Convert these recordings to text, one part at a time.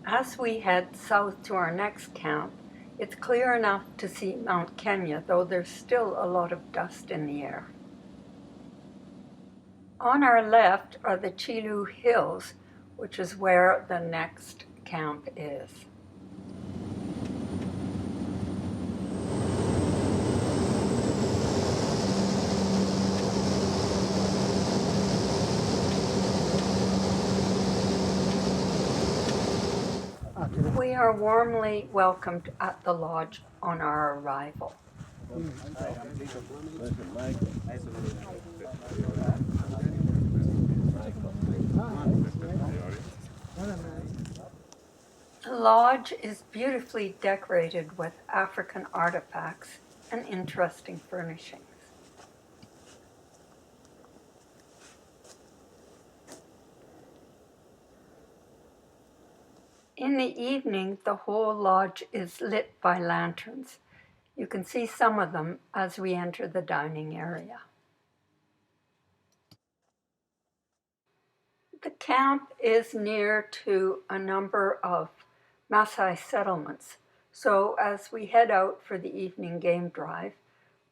As we head south to our next camp, it's clear enough to see Mount Kenya, though there's still a lot of dust in the air. On our left are the Chyulu Hills, which is where the next camp is. We are warmly welcomed at the lodge on our arrival. The lodge is beautifully decorated with African artifacts and interesting furnishings. In the evening, the whole lodge is lit by lanterns. You can see some of them as we enter the dining area. The camp is near to a number of Maasai settlements. So as we head out for the evening game drive,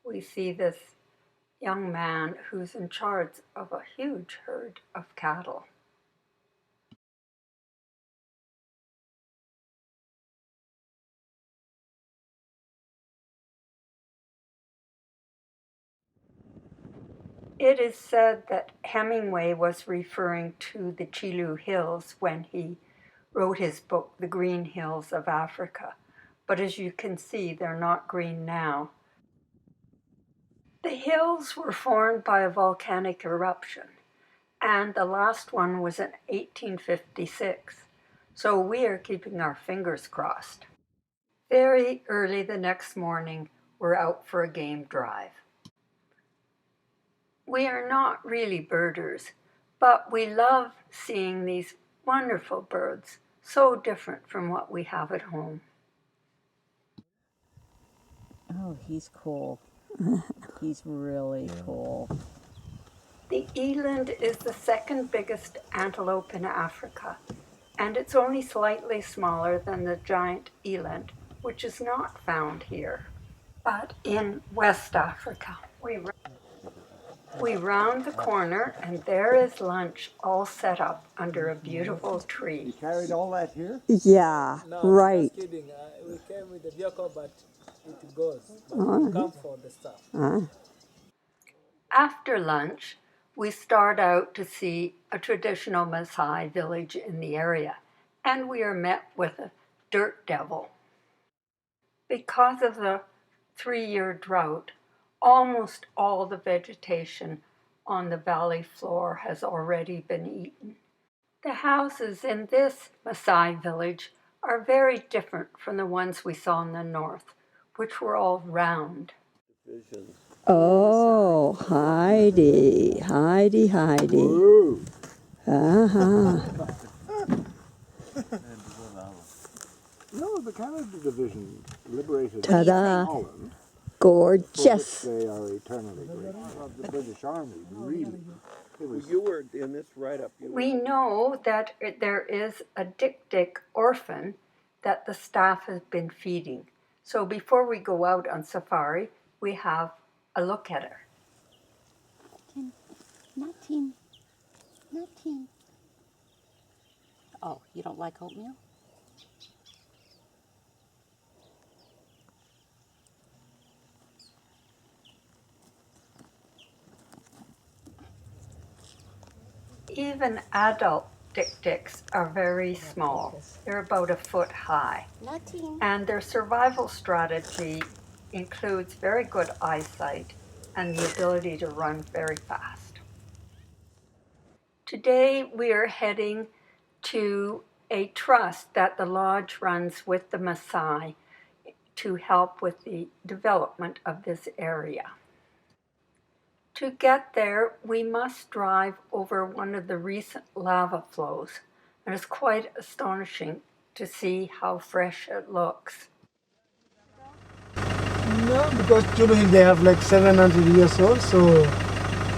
we see this young man who's in charge of a huge herd of cattle. It is said that Hemingway was referring to the Chyulu Hills when he wrote his book, The Green Hills of Africa. But as you can see, they're not green now. The hills were formed by a volcanic eruption, and the last one was in 1856. So we are keeping our fingers crossed. Very early the next morning, we're out for a game drive. We are not really birders, but we love seeing these wonderful birds, so different from what we have at home. Oh, he's cool. He's really cool. The eland is the second biggest antelope in Africa, and it's only slightly smaller than the giant eland, which is not found here. But in West Africa, we round the corner, and there is lunch all set up under a beautiful tree. You carried all that here? Yeah, no, right. I'm just kidding. We came with the vehicle, but it goes. But we come for the stuff. After lunch, we start out to see a traditional Maasai village in the area, and we are met with a dirt devil. Because of the 3-year drought, almost all the vegetation on the valley floor has already been eaten. The houses in this Maasai village are very different from the ones we saw in the north, which were all round. Oh, Heidi. Woo! Uh-huh. No, the Canada division liberated Ta-da. Holland. Gorgeous. They are eternally grateful. The British Army, really. You were in this write-up. We know that there is a dik-dik orphan that the staff has been feeding. So before we go out on safari, we have a look at her. Nothing. Oh, you don't like oatmeal? Even adult dik-diks are very small. They're about a foot high. And their survival strategy includes very good eyesight and the ability to run very fast. Today we are heading to a trust that the lodge runs with the Maasai to help with the development of this area. To get there, we must drive over one of the recent lava flows, and it's quite astonishing to see how fresh it looks. No, because Chyulu Hills, they have like 700 years old, so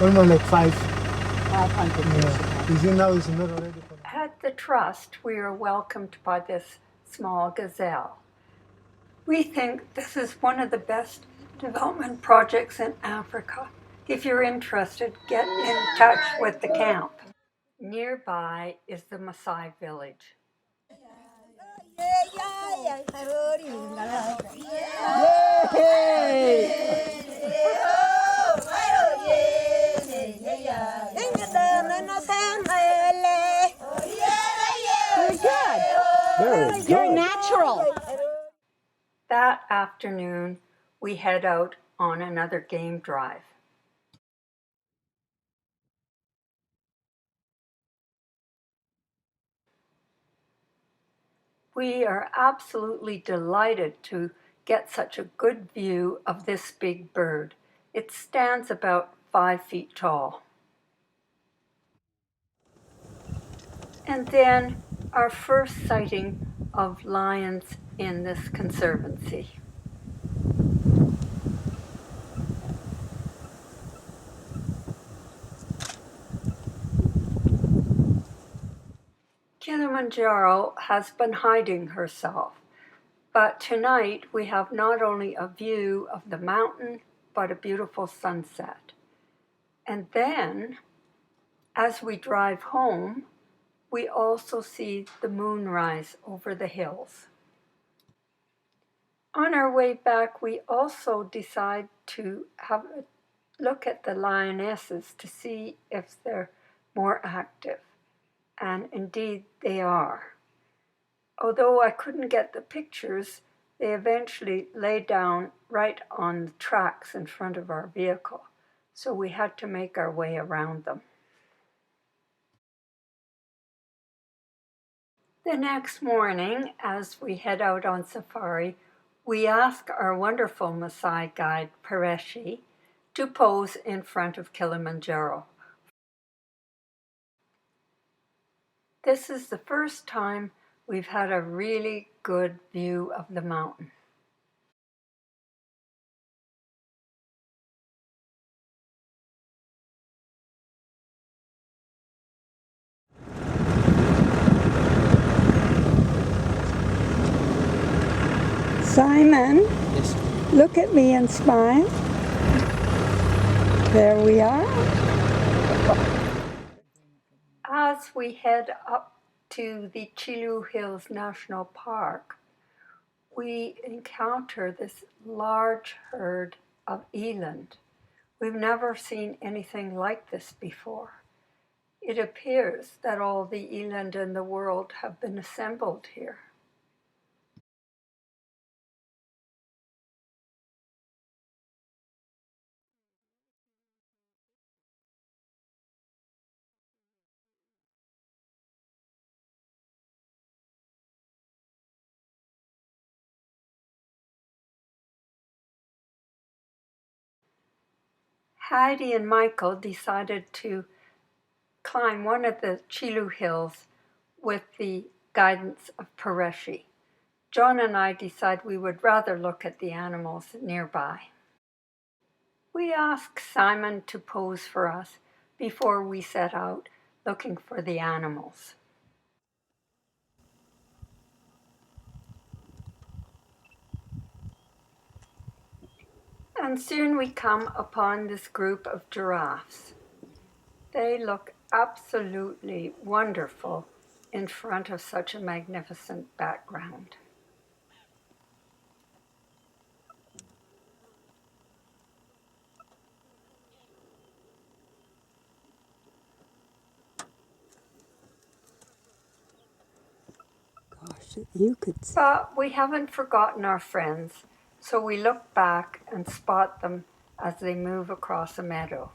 almost like 500 years. You see now it's not already. At the Trust, we are welcomed by this small gazelle. We think this is one of the best development projects in Africa. If you're interested, get in touch with the camp. Nearby is the Maasai village. Very You're good. natural. That afternoon, we head out on another game drive. We are absolutely delighted to get such a good view of this big bird. It stands about 5 feet tall. And then our first sighting of lions in this conservancy. Kilimanjaro has been hiding herself, but tonight we have not only a view of the mountain, but a beautiful sunset. And then, as we drive home, we also see the moon rise over the hills. On our way back, we also decide to have a look at the lionesses to see if they're more active. And indeed, they are. Although I couldn't get the pictures, they eventually lay down right on the tracks in front of our vehicle, so we had to make our way around them. The next morning, as we head out on safari, we ask our wonderful Maasai guide, Pareshi, to pose in front of Kilimanjaro. This is the first time we've had a really good view of the mountain. Simon, look at me and smile. There we are. As we head up to the Chyulu Hills National Park, we encounter this large herd of eland. We've never seen anything like this before. It appears that all the eland in the world have been assembled here. Heidi and Michael decided to climb one of the Chyulu Hills with the guidance of Pareshi. John and I decided we would rather look at the animals nearby. We asked Simon to pose for us before we set out looking for the animals. And soon we come upon this group of giraffes. They look absolutely wonderful in front of such a magnificent background. Gosh, you could see. But we haven't forgotten our friends, so we look back and spot them as they move across a meadow.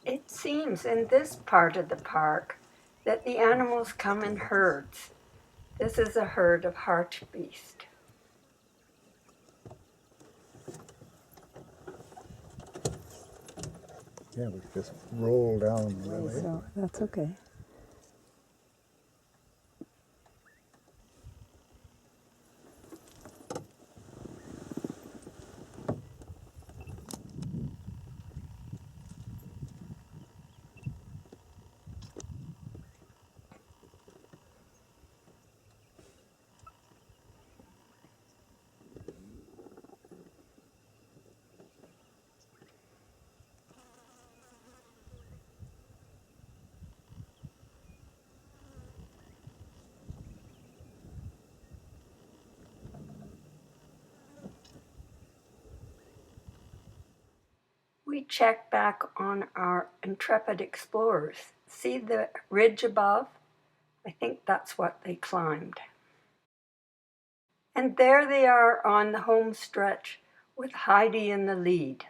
It seems in this part of the park that the animals come in herds. This is a herd of hartebeest. Yeah, we just roll down the way. So that's okay. we check back on our intrepid explorers. See the ridge above? I think that's what they climbed. And there they are on the home stretch with Heidi in the lead.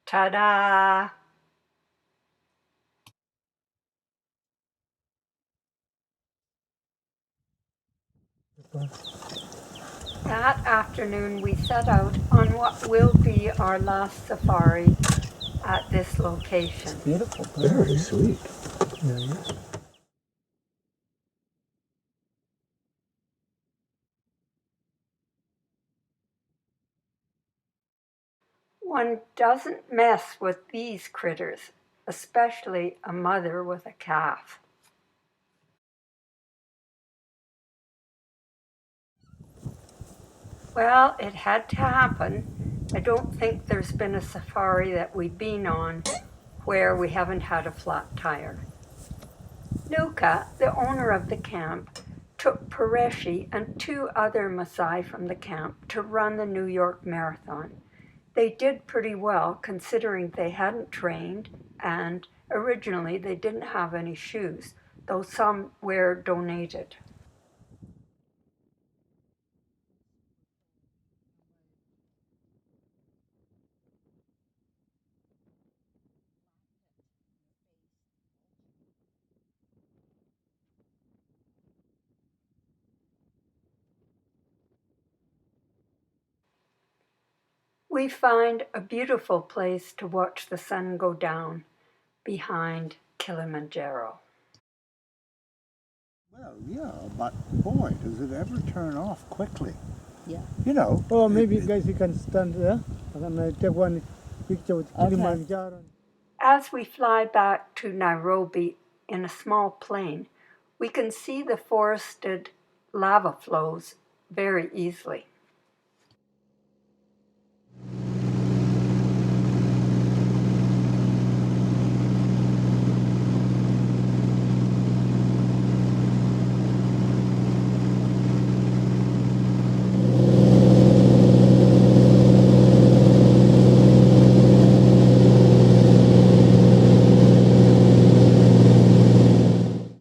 Ta-da! That afternoon we set out on what will be our last safari at this location. Beautiful. Very sweet. One doesn't mess with these critters, especially a mother with a calf. Well, it had to happen. I don't think there's been a safari that we've been on where we haven't had a flat tire. Nuka, the owner of the camp, took Pareshi and 2 other Maasai from the camp to run the New York Marathon. They did pretty well considering they hadn't trained and originally they didn't have any shoes, though some were donated. We find a beautiful place to watch the sun go down behind Kilimanjaro. Well, yeah, but boy, does it ever turn off quickly. Yeah. You know. Oh, maybe guys, you can stand there. And I take one picture with Kilimanjaro. As we fly back to Nairobi in a small plane, we can see the forested lava flows very easily.